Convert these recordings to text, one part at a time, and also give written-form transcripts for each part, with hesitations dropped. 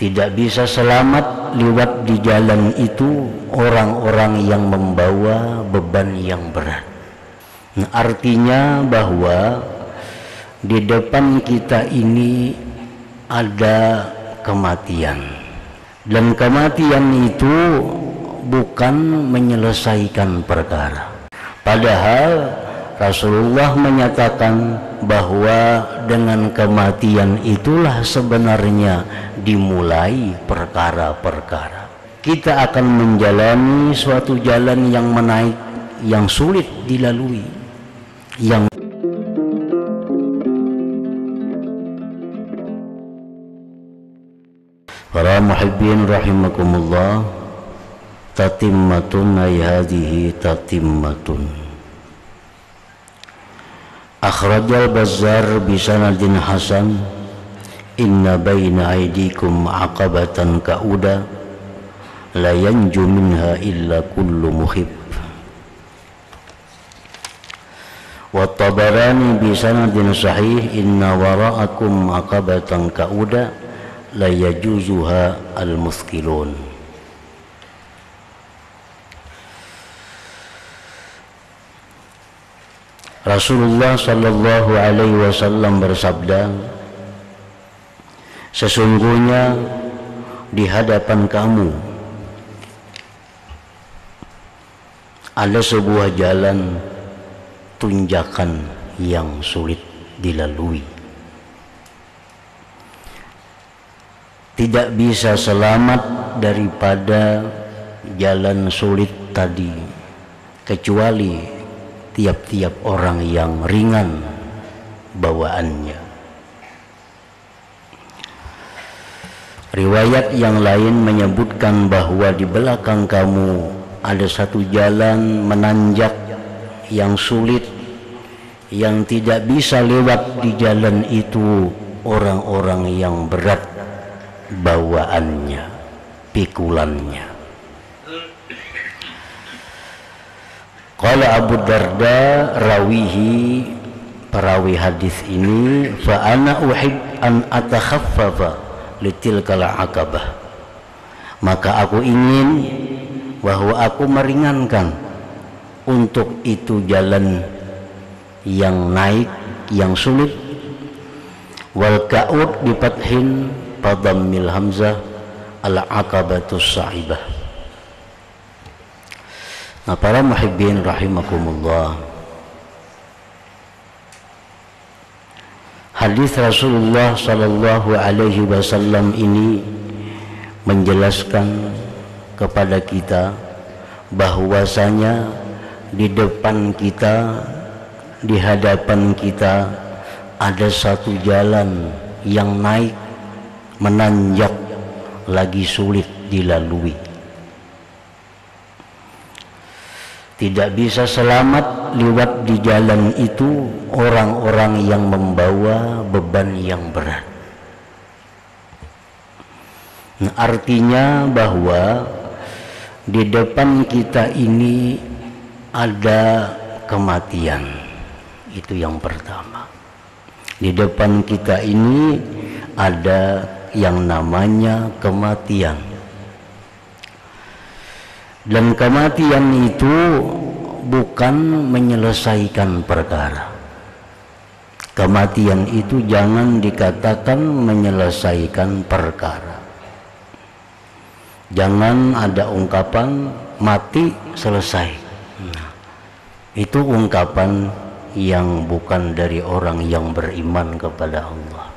Tidak bisa selamat lewat di jalan itu orang-orang yang membawa beban yang berat. Nah, artinya bahwa di depan kita ini ada kematian, dan kematian itu bukan menyelesaikan perkara. Padahal Rasulullah menyatakan bahwa dengan kematian itulah sebenarnya dimulai perkara-perkara. Kita akan menjalani suatu jalan yang menaik, yang sulit dilalui, yang para muhibbin rahimakumullah, tatimmatun ay hadhihi tatimmatun. Akhrajal Bazzar bisanadin hasan, inna baina aydikum aqabatan ka'uda la yanju minha illa kullu muhib. Wa Tabarani bisanadin sahih, inna wara'akum aqabatan ka'uda la yajuzuha al-muthqilun. Rasulullah sallallahu alaihi wasallam bersabda, sesungguhnya di hadapan kamu ada sebuah jalan tunjakan yang sulit dilalui. Tidak bisa selamat daripada jalan sulit tadi kecuali tiap-tiap orang yang ringan bawaannya. Riwayat yang lain menyebutkan bahwa di belakang kamu ada satu jalan menanjak yang sulit, yang tidak bisa lewat di jalan itu orang-orang yang berat bawaannya, pikulannya. Qala Abu Darda rawihi, perawi hadis ini, fa ana uhib an atakhaffafa litilkal aqabah, maka aku ingin bahwa aku meringankan untuk itu jalan yang naik, yang sulit. Wal ka'ud bi fathin fadammil hamzah al aqabatus sa'ibah. Nah, para muhibbin rahimakumullah, hadis Rasulullah sallallahu alaihi wasallam ini menjelaskan kepada kita bahwasanya di depan kita, di hadapan kita ada satu jalan yang naik, menanjak, lagi sulit dilalui. Tidak bisa selamat lewat di jalan itu orang-orang yang membawa beban yang berat. Nah, artinya bahwa di depan kita ini ada kematian. Itu yang pertama. Di depan kita ini ada yang namanya kematian. Dan kematian itu bukan menyelesaikan perkara. Kematian itu jangan dikatakan menyelesaikan perkara. Jangan ada ungkapan mati selesai. Nah, itu ungkapan yang bukan dari orang yang beriman kepada Allah.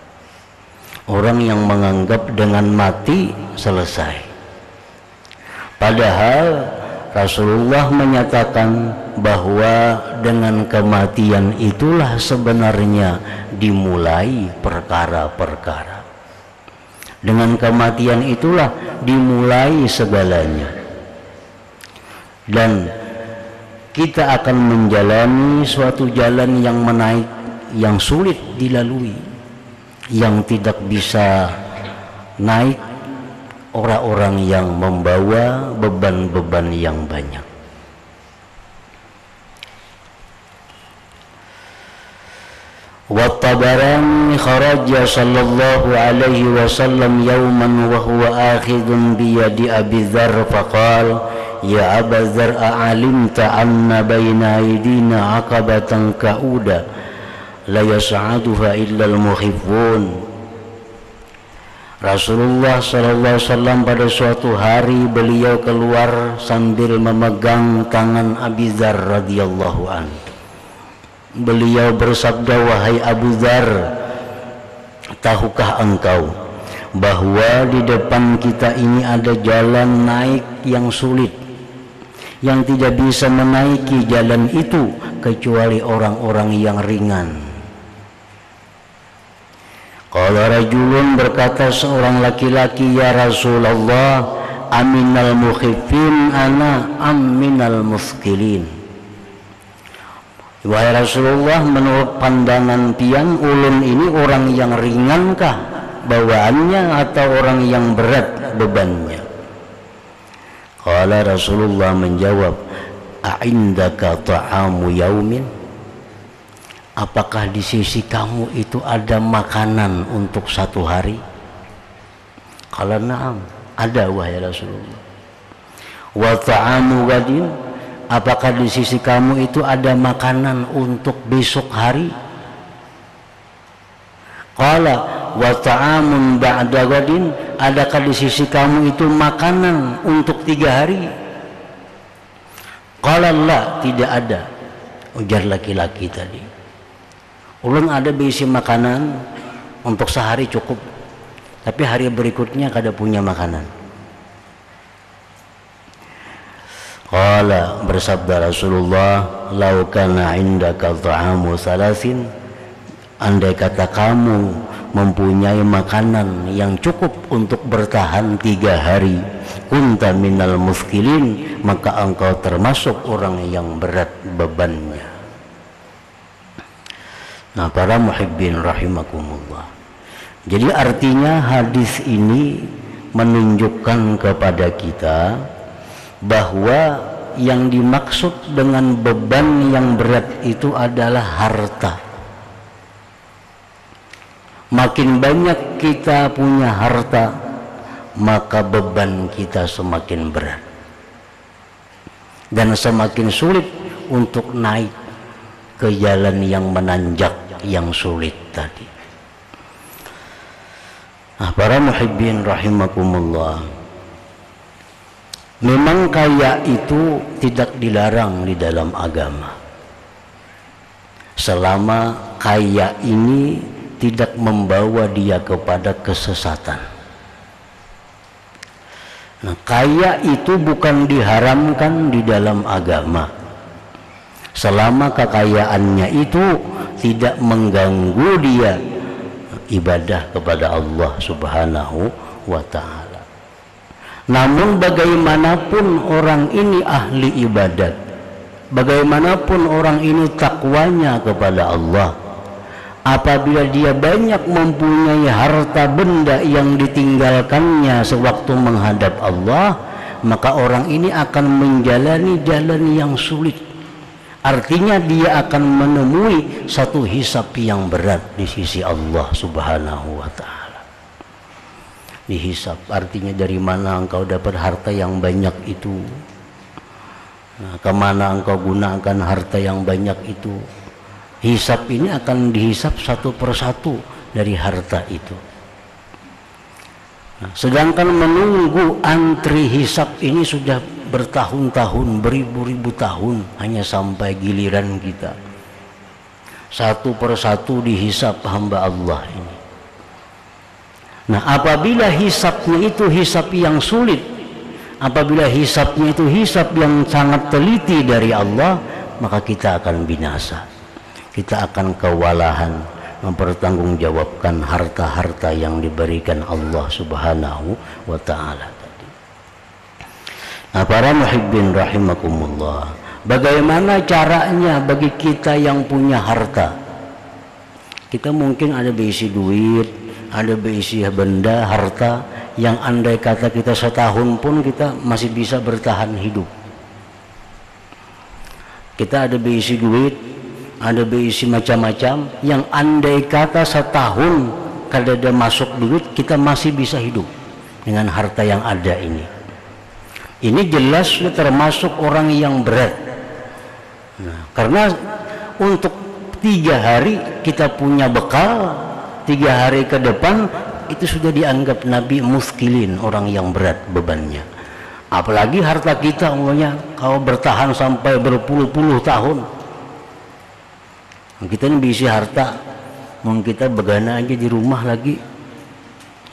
Orang yang menganggap dengan mati selesai. Padahal Rasulullah menyatakan bahwa dengan kematian itulah sebenarnya dimulai perkara-perkara. Dengan kematian itulah dimulai segalanya. Dan kita akan menjalani suatu jalan yang menaik, yang sulit dilalui, yang tidak bisa naik orang-orang yang membawa beban-beban yang banyak. Wa Tabarani kharaja sallallahu alaihi wasallam yawman wa huwa akhidun bi yadi Abi Dzar faqala ya Aba Dzar a'alimta anna baina aydina aqabatan ka'uda la yas'aduha illa al-muhibbun. Rasulullah sallallahu alaihi wasallam pada suatu hari beliau keluar sambil memegang tangan Abi Dzar radhiyallahu anhu. Beliau bersabda, wahai Abu Dzar, tahukah engkau bahwa di depan kita ini ada jalan naik yang sulit, yang tidak bisa menaiki jalan itu kecuali orang-orang yang ringan. Qala rajulun, berkata seorang laki-laki, ya Rasulullah, aminal mukhifin ana aminal muskilin. Wahai Rasulullah, menurut pandangan pian ulun ini orang yang ringankah bawaannya atau orang yang berat bebannya? Qala Rasulullah menjawab, a'indaka ta'amu yaumin? Apakah di sisi kamu itu ada makanan untuk satu hari? Qala na'am, ada wahai Rasulullah. Wa ta'amu gadin? Apakah di sisi kamu itu ada makanan untuk besok hari? Qala wa ta'amun ba'da gadin? Adakah di sisi kamu itu makanan untuk 3 hari? Qala la, tidak ada, ujar laki-laki tadi. Ulun ada berisi makanan untuk sehari cukup, tapi hari berikutnya kada punya makanan. Qala, bersabda Rasulullah, lau kana indaka ta'amu salasin, andai kata kamu mempunyai makanan yang cukup untuk bertahan 3 hari, kunta minal muskilin, maka engkau termasuk orang yang berat bebannya. Nah, para muhibbin rahimakumullah, jadi artinya hadis ini menunjukkan kepada kita bahwa yang dimaksud dengan beban yang berat itu adalah harta. Makin banyak kita punya harta, maka beban kita semakin berat dan semakin sulit untuk naik ke jalan yang menanjak yang sulit tadi. Nah, para muhibbin rahimakumullah, memang kaya itu tidak dilarang di dalam agama, selama kaya ini tidak membawa dia kepada kesesatan. Nah, kaya itu bukan diharamkan di dalam agama, selama kekayaannya itu tidak mengganggu dia ibadah kepada Allah Subhanahu wa ta'ala. Namun bagaimanapun orang ini ahli ibadat, bagaimanapun orang ini takwanya kepada Allah, apabila dia banyak mempunyai harta benda yang ditinggalkannya sewaktu menghadap Allah, maka orang ini akan menjalani jalan yang sulit. Artinya dia akan menemui satu hisab yang berat di sisi Allah Subhanahu wa ta'ala. Dihisab artinya dari mana engkau dapat harta yang banyak itu, nah, kemana engkau gunakan harta yang banyak itu. Hisab ini akan dihisab satu persatu dari harta itu. Nah, sedangkan menunggu antri hisab ini sudah bertahun-tahun, beribu-ribu tahun, hanya sampai giliran kita. Satu persatu dihisab hamba Allah ini. Nah, apabila hisabnya itu hisab yang sulit, apabila hisabnya itu hisab yang sangat teliti dari Allah, maka kita akan binasa. Kita akan kewalahan mempertanggungjawabkan harta-harta yang diberikan Allah Subhanahu wa ta'ala. Nah, para muhibbin rahimakumullah, bagaimana caranya bagi kita yang punya harta? Kita mungkin ada berisi duit, ada berisi benda, harta yang andai kata kita setahun pun kita masih bisa bertahan hidup. Kita ada berisi duit, ada berisi macam-macam, yang andai kata setahun kalau ada masuk duit kita masih bisa hidup dengan harta yang ada ini. Ini jelas sudah termasuk orang yang berat. Nah, karena untuk 3 hari kita punya bekal, 3 hari ke depan itu sudah dianggap Nabi muskilin, orang yang berat bebannya. Apalagi harta kita umumnya kalau bertahan sampai berpuluh-puluh tahun. Kita ini berisi harta, mau kita begana aja di rumah lagi,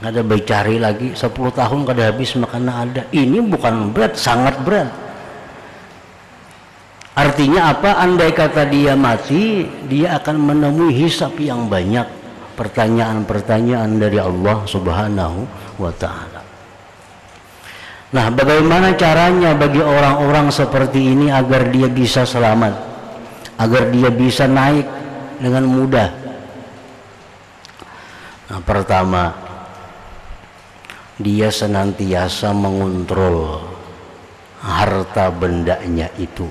ada bayi cari lagi 10 tahun kada habis makanan ada. Ini bukan berat, sangat berat. Artinya apa? Andai kata dia mati, dia akan menemui hisab yang banyak, pertanyaan-pertanyaan dari Allah Subhanahu wa ta'ala. Nah, bagaimana caranya bagi orang-orang seperti ini agar dia bisa selamat, agar dia bisa naik dengan mudah? Nah, pertama, dia senantiasa mengontrol harta bendanya itu.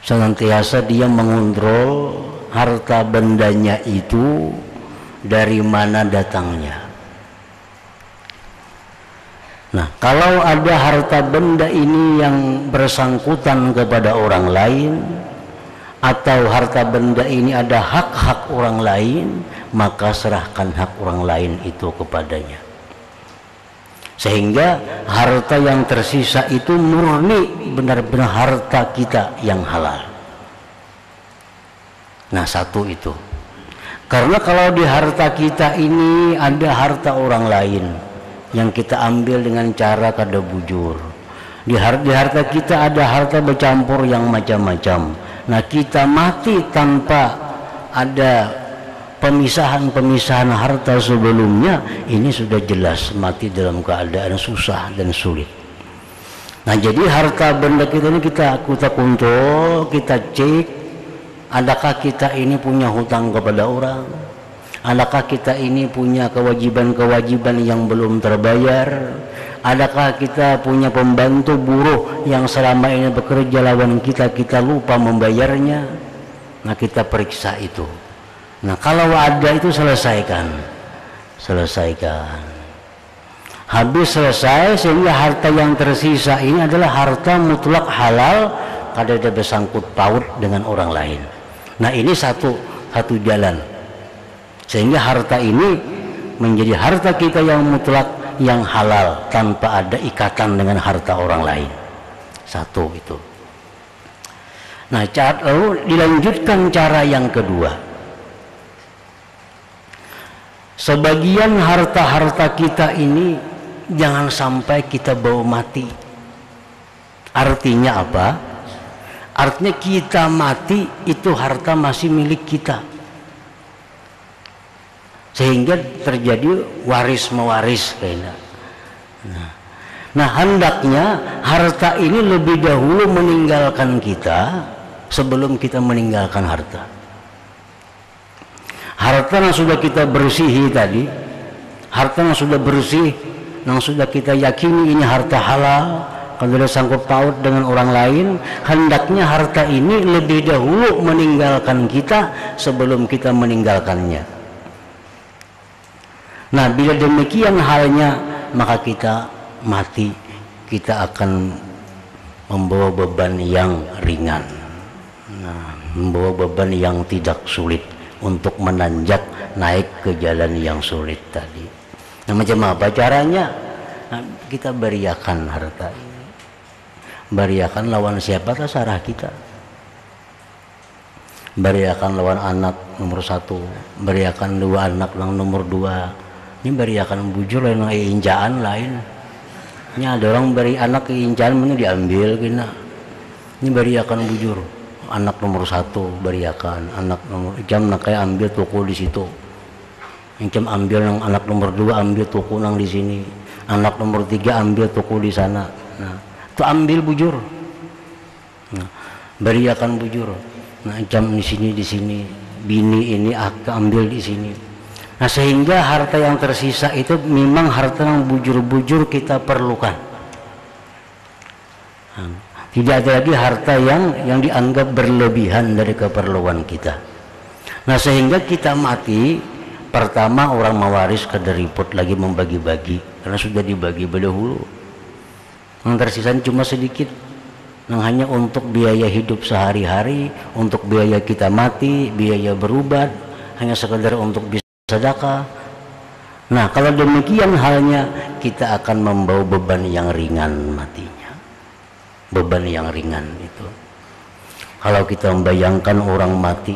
Senantiasa dia mengontrol harta bendanya itu dari mana datangnya. Nah, kalau ada harta benda ini yang bersangkutan kepada orang lain, atau harta benda ini ada hak-hak orang lain, maka serahkan hak orang lain itu kepadanya. Sehingga harta yang tersisa itu murni benar-benar harta kita yang halal. Nah, satu itu. Karena kalau di harta kita ini ada harta orang lain yang kita ambil dengan cara kada bujur. Di harta kita ada harta bercampur yang macam-macam. Nah, kita mati tanpa ada pemisahan-pemisahan harta sebelumnya, ini sudah jelas mati dalam keadaan susah dan sulit. Nah, jadi harta benda kita ini kita kontrol, kita cek, adakah kita ini punya hutang kepada orang, adakah kita ini punya kewajiban-kewajiban yang belum terbayar, adakah kita punya pembantu buruh yang selama ini bekerja lawan kita, kita lupa membayarnya. Nah, kita periksa itu. Nah, kalau ada itu selesaikan. Habis selesai, sehingga harta yang tersisa ini adalah harta mutlak halal, kada ada bersangkut paut dengan orang lain. Nah, ini satu jalan. Sehingga harta ini menjadi harta kita yang mutlak, yang halal, tanpa ada ikatan dengan harta orang lain. Satu itu. Nah, lalu dilanjutkan cara yang kedua. Sebagian harta-harta kita ini jangan sampai kita bawa mati. Artinya apa? Artinya kita mati itu harta masih milik kita, sehingga terjadi waris mewaris kayaknya. Nah, hendaknya harta ini lebih dahulu meninggalkan kita sebelum kita meninggalkan harta. Harta yang sudah kita bersihi tadi, harta yang sudah bersih, yang sudah kita yakini ini harta halal, kalau ada sangkut paut dengan orang lain, hendaknya harta ini lebih dahulu meninggalkan kita sebelum kita meninggalkannya. Nah, bila demikian halnya, maka kita mati, kita akan membawa beban yang ringan. Nah, membawa beban yang tidak sulit untuk menanjak naik ke jalan yang sulit tadi. Nah, macam apa caranya? Nah, kita beriakan harta ini. Beriakan lawan siapa? Terserah kita. Beriakan lawan anak nomor 1, beriakan 2 anak yang nomor 2. Ini beriakan bujur lain injaan lain. Ini ada orang beri anak ke injaan mana diambil kena. Ini beriakan bujur. Anak nomor 1 beriakan, anak nomor jam nak kayak ambil toko di situ, jam ambil yang anak nomor 2 ambil toko nang di sini, anak nomor 3 ambil toko di sana. Nah, itu ambil bujur. Nah, beriakan bujur. Nah, jam di sini, bini ini aku ambil di sini. Nah, sehingga harta yang tersisa itu memang harta yang bujur-bujur kita perlukan. Nah, Tidak ada lagi harta yang dianggap berlebihan dari keperluan kita. Nah, sehingga kita mati, pertama orang mewaris kada ribut lagi membagi-bagi, karena sudah dibagi berdahulu. Yang tersisa cuma sedikit, yang hanya untuk biaya hidup sehari-hari, untuk biaya kita mati, biaya berubat, hanya sekedar untuk bisa sedekah. Nah, kalau demikian halnya, kita akan membawa beban yang ringan matinya. Beban yang ringan itu. Kalau kita membayangkan orang mati,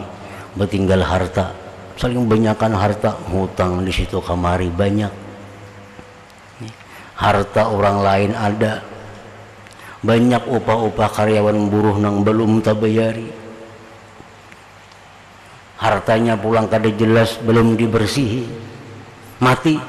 bertinggal harta, saling banyakkan harta, hutang di situ kamari banyak. Harta orang lain ada, banyak upah-upah karyawan buruh nang belum tabayari. Hartanya pulang kada jelas, belum dibersihi, mati.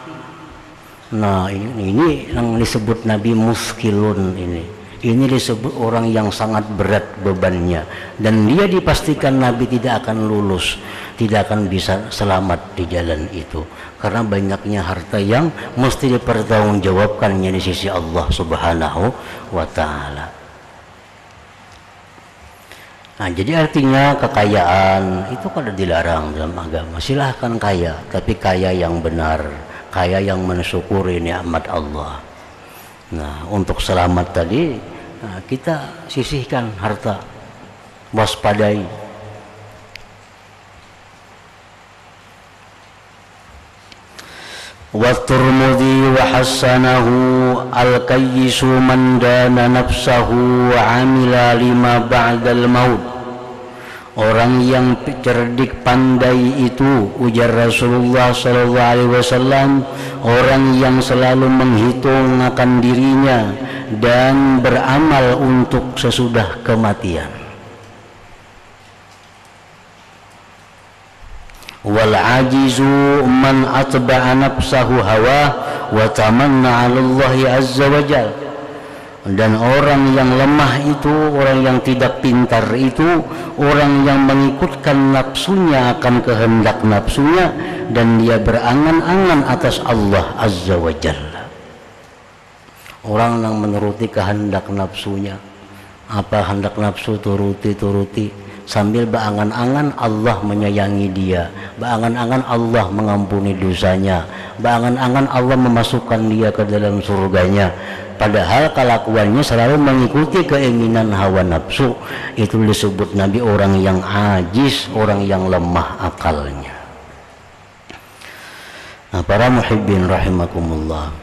Nah, ini yang disebut Nabi muskilun ini. Ini disebut orang yang sangat berat bebannya, dan dia dipastikan Nabi tidak akan lulus, tidak akan bisa selamat di jalan itu, karena banyaknya harta yang mesti dipertanggungjawabkannya di sisi Allah Subhanahu wa Ta'ala. Nah, jadi artinya kekayaan itu kada dilarang dalam agama. Silahkan kaya, tapi kaya yang benar, kaya yang mensyukuri nikmat Allah. Nah, untuk selamat tadi, nah, kita sisihkan harta, waspadai. Wa Tirmidzi wa hasanahu al-kayyisu man dana nafsahu wa amila lima ba'dal maut. Orang yang cerdik pandai itu, ujar Rasulullah SAW, orang yang selalu menghitung akan dirinya dan beramal untuk sesudah kematian. Wal ajizu man atba'a nafsahu hawa wa tamanna 'ala Allah azza wa jalla. Dan orang yang lemah itu, orang yang tidak pintar itu, orang yang mengikutkan nafsunya akan kehendak nafsunya, dan dia berangan-angan atas Allah azza wa jalla. Orang yang menuruti kehendak nafsunya, apa hendak nafsu turuti, sambil berangan-angan Allah menyayangi dia, berangan-angan Allah mengampuni dosanya, berangan-angan Allah memasukkan dia ke dalam surganya. Padahal kelakuannya selalu mengikuti keinginan hawa nafsu. Itu disebut Nabi orang yang ajis, orang yang lemah akalnya. Nah, para muhibbin rahimakumullah,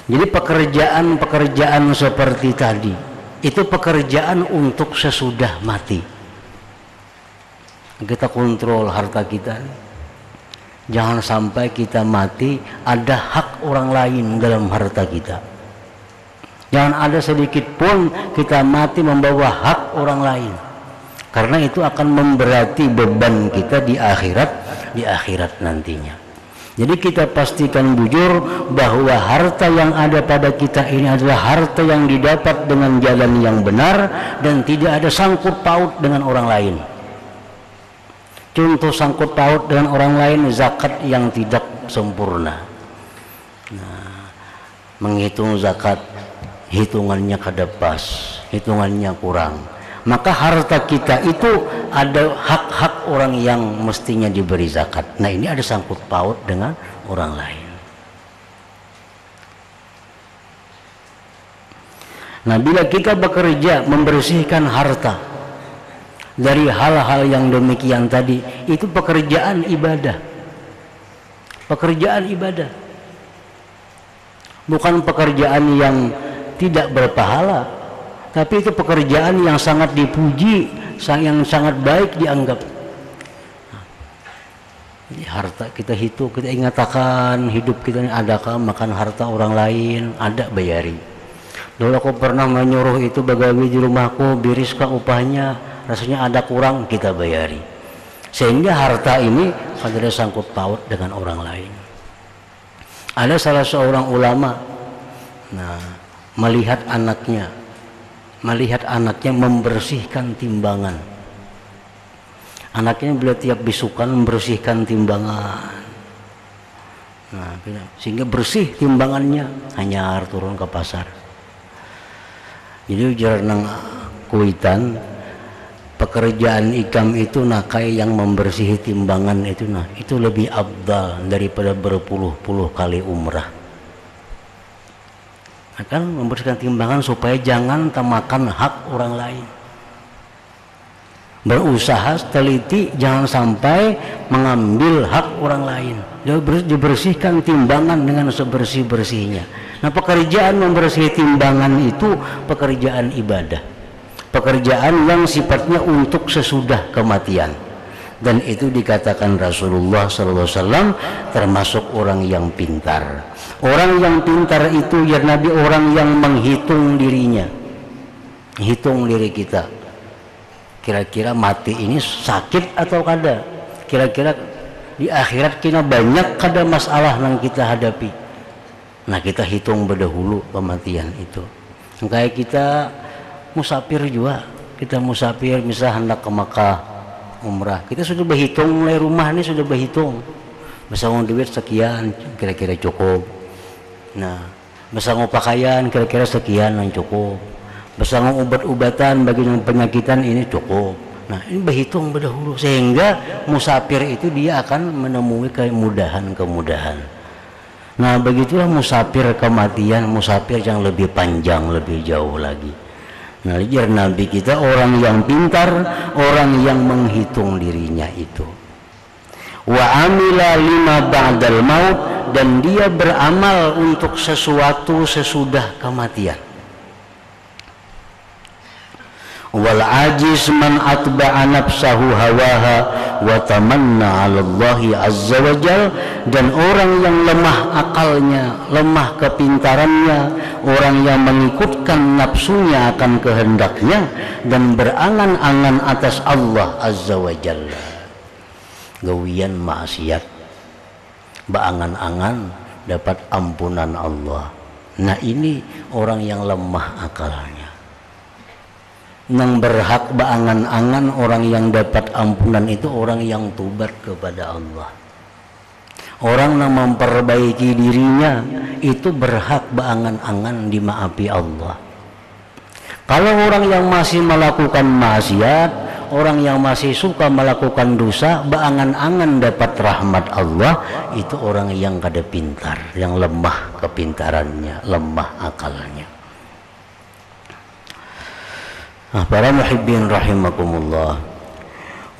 jadi pekerjaan-pekerjaan seperti tadi itu pekerjaan untuk sesudah mati. Kita kontrol harta kita, jangan sampai kita mati ada hak orang lain dalam harta kita. Jangan ada sedikit pun kita mati membawa hak orang lain, karena itu akan memberati beban kita di akhirat nantinya. Jadi kita pastikan bujur bahwa harta yang ada pada kita ini adalah harta yang didapat dengan jalan yang benar dan tidak ada sangkut paut dengan orang lain. Contoh sangkut paut dengan orang lain, zakat yang tidak sempurna. Nah, menghitung zakat, hitungannya kada pas, hitungannya kurang, maka harta kita itu ada hak-hak orang yang mestinya diberi zakat. Nah, ini ada sangkut paut dengan orang lain. Nah, bila kita bekerja membersihkan harta dari hal-hal yang demikian tadi, itu pekerjaan ibadah. Pekerjaan ibadah, bukan pekerjaan yang tidak berpahala, tapi itu pekerjaan yang sangat dipuji, yang sangat baik dianggap. Jadi harta kita hitung, kita ingatakan hidup kita ini adakah makan harta orang lain, ada bayari. Dulu aku pernah menyuruh itu begawi di rumahku, biriskah upahnya, rasanya ada kurang, kita bayari. Sehingga harta ini ada sangkut paut dengan orang lain. Ada salah seorang ulama, nah, melihat anaknya membersihkan timbangan. Anaknya beliau tiap bisukan membersihkan timbangan. Nah, sehingga bersih timbangannya, hanya turun ke pasar. Jadi ujar nang Kuitan, pekerjaan ikam itu kayak yang membersihi timbangan itu, itu lebih afdal daripada berpuluh-puluh kali umrah. Akan membersihkan timbangan supaya jangan termakan hak orang lain. Berusaha teliti jangan sampai mengambil hak orang lain. Dibersihkan timbangan dengan sebersih-bersihnya. Nah, pekerjaan membersih timbangan itu pekerjaan ibadah, pekerjaan yang sifatnya untuk sesudah kematian, dan itu dikatakan Rasulullah SAW termasuk orang yang pintar. Orang yang pintar itu ya Nabi, orang yang menghitung dirinya, hitung diri kita, kira-kira mati ini sakit atau kada, kira-kira di akhirat kita banyak kada masalah yang kita hadapi. Nah, kita hitung berdahulu kematian itu. Kayak kita musafir juga, kita musafir misal hendak ke Makkah umrah, kita sudah berhitung mulai rumah ini, sudah berhitung bersama duit sekian kira-kira cukup. Nah, bersama pakaian kira-kira sekian yang cukup, bersama obat-obatan bagi yang penyakitan ini cukup. Nah, ini berhitung berdahulu sehingga musafir itu dia akan menemui kemudahan-kemudahan. Nah, begitulah musafir kematian, musafir yang lebih panjang, lebih jauh lagi. Nah, lihat Nabi kita orang yang pintar, orang yang menghitung dirinya itu. Wa amila lima ba'dal maut, dan dia beramal untuk sesuatu sesudah kematian. Wal ajiz man atba'a nafsahu hawaha wa tamanna 'ala Allahi azza wa jal, dan orang yang lemah akalnya, lemah kepintarannya, orang yang mengikutkan nafsunya akan kehendaknya dan berangan-angan atas Allah azza wa jalla. Gawian maksiat, beangan-angan dapat ampunan Allah. Nah, ini orang yang lemah akalnya. Yang berhak beangan-angan orang yang dapat ampunan itu orang yang tobat kepada Allah. Orang yang memperbaiki dirinya itu berhak beangan-angan dimaafi Allah. Kalau orang yang masih melakukan maksiat, orang yang masih suka melakukan dosa, beangan-angan dapat rahmat Allah, itu orang yang kada pintar, yang lemah kepintarannya, lemah akalnya. Nah, para muhibbin rahimakumullah,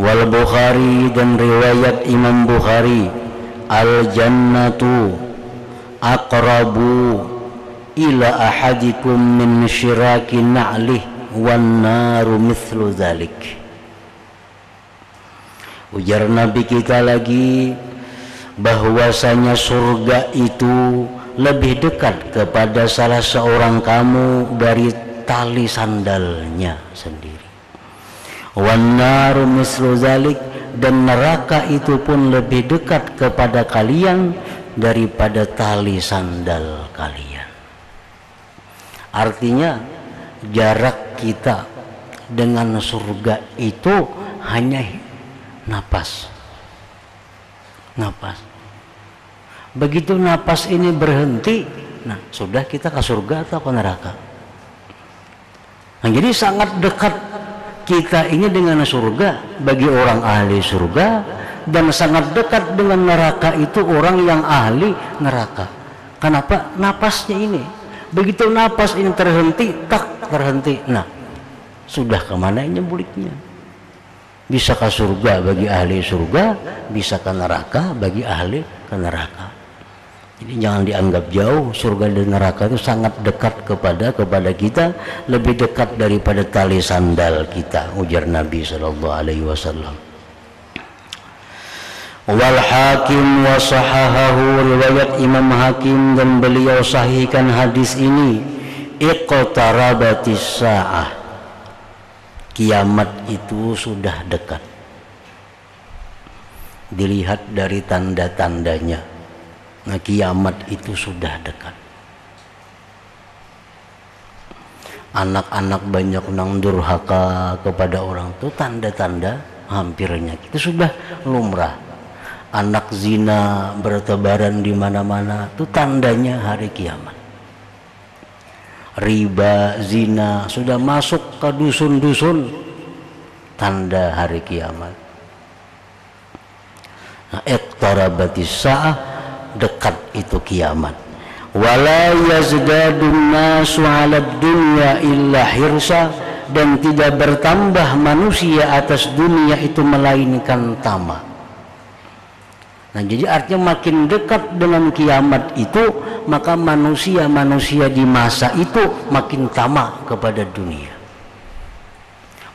wal Bukhari, dan riwayat Imam Bukhari, al jannatu aqrabu ila ahadikum min syiraki na'lih wan naru mithlu dzalik. Ujar Nabi kita lagi bahwasanya surga itu lebih dekat kepada salah seorang kamu dari tali sandalnya sendiri. Wan naru mislu zalik, dan neraka itu pun lebih dekat kepada kalian daripada tali sandal kalian. Artinya jarak kita dengan surga itu hanya napas. Begitu napas ini berhenti, nah sudah kita ke surga atau ke neraka. Nah, jadi sangat dekat kita ini dengan surga bagi orang ahli surga, dan sangat dekat dengan neraka itu orang yang ahli neraka. Kenapa? Napasnya ini. Begitu napas ini terhenti, tak terhenti. Nah, sudah kemana ini buliknya? Bisa ke surga bagi ahli surga, bisa ke neraka bagi ahli ke neraka. Jadi jangan dianggap jauh, surga dan neraka itu sangat dekat kepada kita, lebih dekat daripada tali sandal kita, ujar Nabi SAW. Wal Hakim wa sahahahu, riwayat Imam Hakim dan beliau sahihkan hadis ini. Iqtarabatis sa'ah, kiamat itu sudah dekat. Dilihat dari tanda-tandanya. Nah, kiamat itu sudah dekat. Anak-anak banyak nang durhaka kepada orang itu tanda-tanda hampirnya itu sudah lumrah. Anak zina bertebaran di mana-mana itu tandanya hari kiamat. riba, zina sudah masuk ke dusun-dusun, tanda hari kiamat. Nah, iqtarabatis sa'ah, dekat itu kiamat. Wala yazdadun nasu 'alad dunya illa hirsa, dan tidak bertambah manusia atas dunia itu melainkan tamak. Nah, jadi artinya makin dekat dengan kiamat itu, maka manusia-manusia di masa itu makin tamak kepada dunia,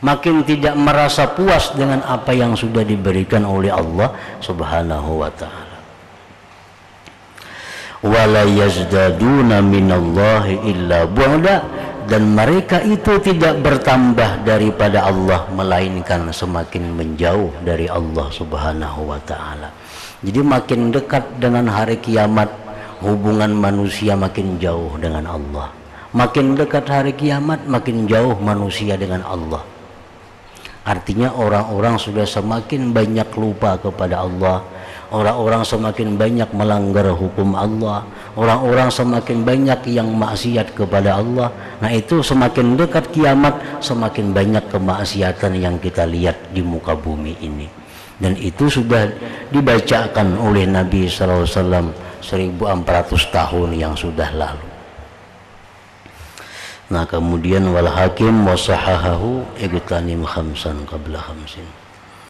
makin tidak merasa puas dengan apa yang sudah diberikan oleh Allah Subhanahu wa ta'ala. Wala yazdaduna minallahi illa bu'da, dan mereka itu tidak bertambah daripada Allah melainkan semakin menjauh dari Allah Subhanahu wa ta'ala. Jadi makin dekat dengan hari kiamat, hubungan manusia makin jauh dengan Allah. Makin dekat hari kiamat, makin jauh manusia dengan Allah. Artinya orang-orang sudah semakin banyak lupa kepada Allah, orang-orang semakin banyak melanggar hukum Allah, orang-orang semakin banyak yang maksiat kepada Allah. Nah, itu semakin dekat kiamat, semakin banyak kemaksiatan yang kita lihat di muka bumi ini. Dan itu sudah dibacakan oleh Nabi SAW 1400 tahun yang sudah lalu. Nah, kemudian wal hakim wasahahahu igtanim khamsan qabla khamsin.